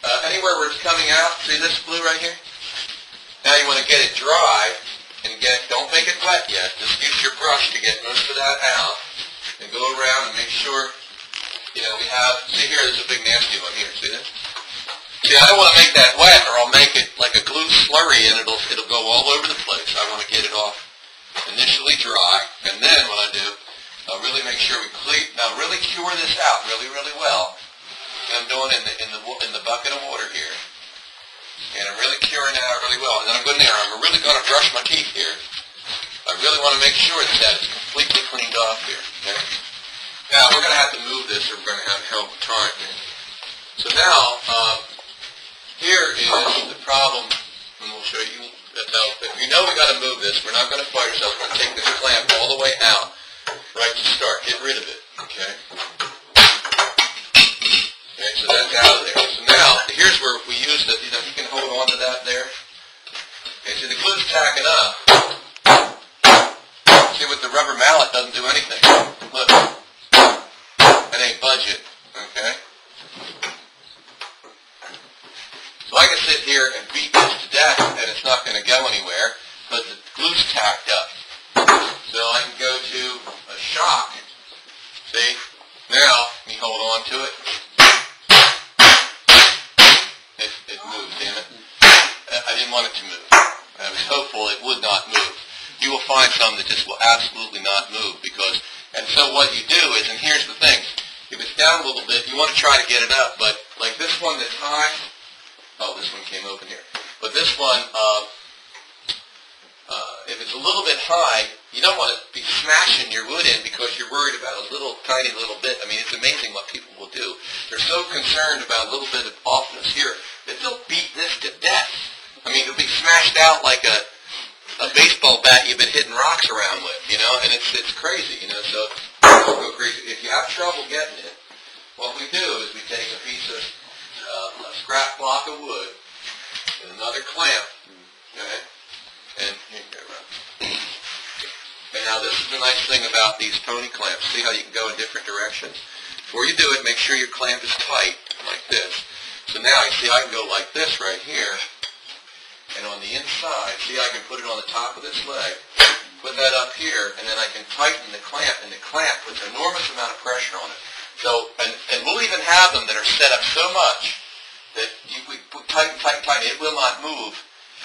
Anywhere where it's coming out, see this glue right here? Now you want to get it dry and don't make it wet yet. Just use your brush to get most of that out and go around and make sure, we have, see here, there's a big nasty one here, see this? See, I don't want to make that wet or I'll make it like a glue slurry and it'll go all over the place. I want to get it off initially dry, and then what I do, I'll really make sure we really cure this out really, really well. And I'm doing in the bucket of water here. And I'm really curing it out really well. And then I'm going there. I'm really going to brush my teeth here. I really want to make sure that it's completely cleaned off here. Okay? Now, we're going to have to move this or we're going to have hell of a time here. So now, here is the problem, and we'll show you that now. If you know we got to move this, we're not going to fight ourselves. We're going to take this clamp all the way out, right to start. Get rid of it, okay? Okay, so that's out of there. So now, here's where we use the, you can hold on to that there. Okay, see the glue's tacking up. See, with the rubber mallet doesn't do anything. Look, it ain't budget, okay? So I can sit here and beat this to death and it's not going to go anywhere, but the glue's tacked up. So I can go to a shock. See? Now, let me hold on to it. It moved, damn it. I didn't want it to move. I was hopeful it would not move. You will find some that just will absolutely not move because, and so what you do is, and here's the thing, if it's down a little bit, you want to try to get it up, but like this one that's high, oh, this one came open here. But this one, if it's a little bit high, you don't want to be smashing your wood in because you're worried about a tiny little bit. I mean, it's amazing what people will do. They're so concerned about a little bit of offness here that they'll beat this to death. I mean, it'll be smashed out like a baseball bat you've been hitting rocks around with, and it's crazy, so don't go crazy. If you have trouble getting it, what we do is we take a piece of a scrap block of wood and another clamp, okay? And here you go, right? And now this is the nice thing about these pony clamps. See how you can go in different directions? Before you do it, make sure your clamp is tight, like this. So now you see I can go like this right here, and on the inside, see I can put it on the top of this leg, put that up here, and then I can tighten the clamp, and the clamp puts an enormous amount of pressure on it. So, and we'll even have them that are set up so much that we put tighten, it will not move.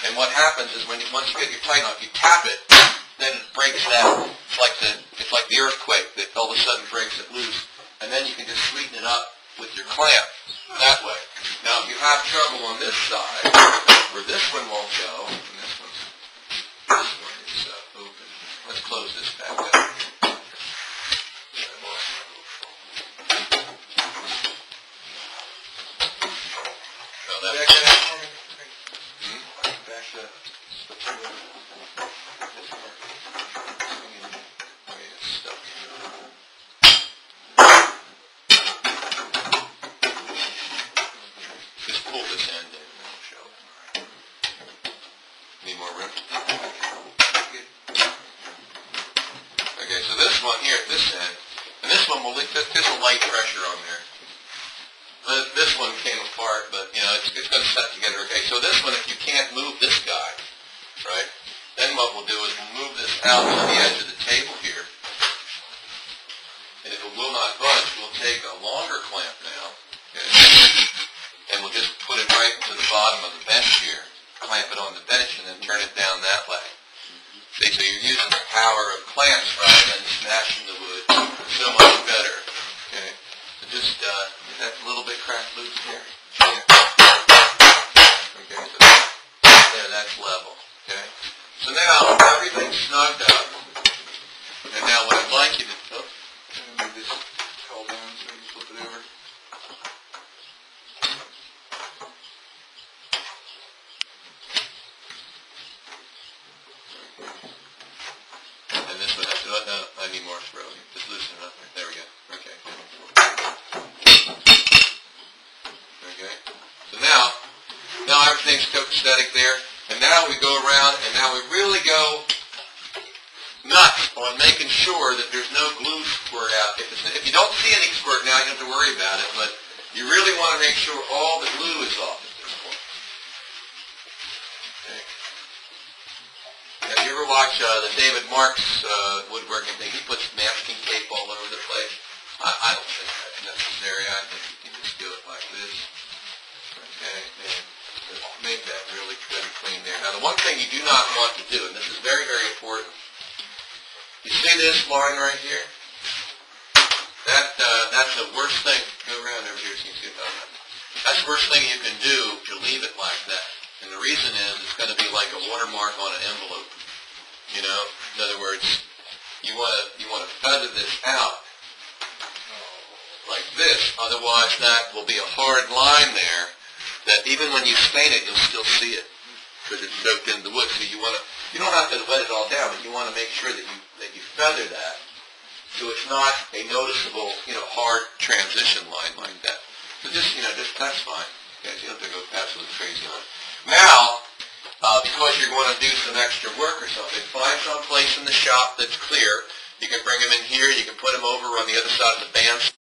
And what happens is once you get your tighten off, you tap it, then it breaks that. It's like the earthquake that all of a sudden breaks it loose. And then you can just sweeten it up with your clamp that way. Now, if you have trouble on this side, where this one won't go, and this one is open. Let's close this back up. Okay, so this one here at this end, and this one there's a light pressure on there. This one came apart, but it's going to set together. Okay, so this one, if you can't move this guy, right, then what we'll do is we'll move this out to the edge of the table here, and if it will not budge, we'll take a longer clamp now, okay, and we'll just put it right to the bottom of the bench here, clamp it on the bench, and then turn it down that way. See, so you're using the power of clamps rather than smashing the wood so much better. Okay, so just is that a little bit cracked loose here? Yeah. Okay, so there, that's level. Okay, so now everything's snugged up, and now what I'd like you to do, move this hold down so you can flip it over. And this one, no, I need more throw. Just loosen it up. There we go. Okay. Okay. So now everything's copacetic there. And now we go around, and now we really go nuts on making sure that there's no glue squirt out. If you don't see any squirt now, you don't have to worry about it. But You really want to make sure all the glue is off at this point. Okay. Now, if you ever watch the David Marks woodworking thing, he puts masking tape all over the place. I don't think that's necessary. I think you can just do it like this. Okay, and just make that really good and clean there. Now, the one thing you do not want to do, and this is very, very important, you see this line right here? That's the worst thing. Go around over here so you can see about that. That's the worst thing you can do to leave it like that. And the reason is it's going to be like a watermark on an envelope. You know, in other words, you want to feather this out like this. Otherwise, that will be a hard line there that even when you stain it, you'll still see it because it's soaked into the wood. So you don't have to wet it all down, but you want to make sure that you feather that. So it's not a noticeable, hard transition line like that. So just that's fine. Okay, so you don't have to go absolutely crazy on it. Now, because you're going to do some extra work or something, find some place in the shop that's clear. You can bring them in here. You can put them over on the other side of the bandstand.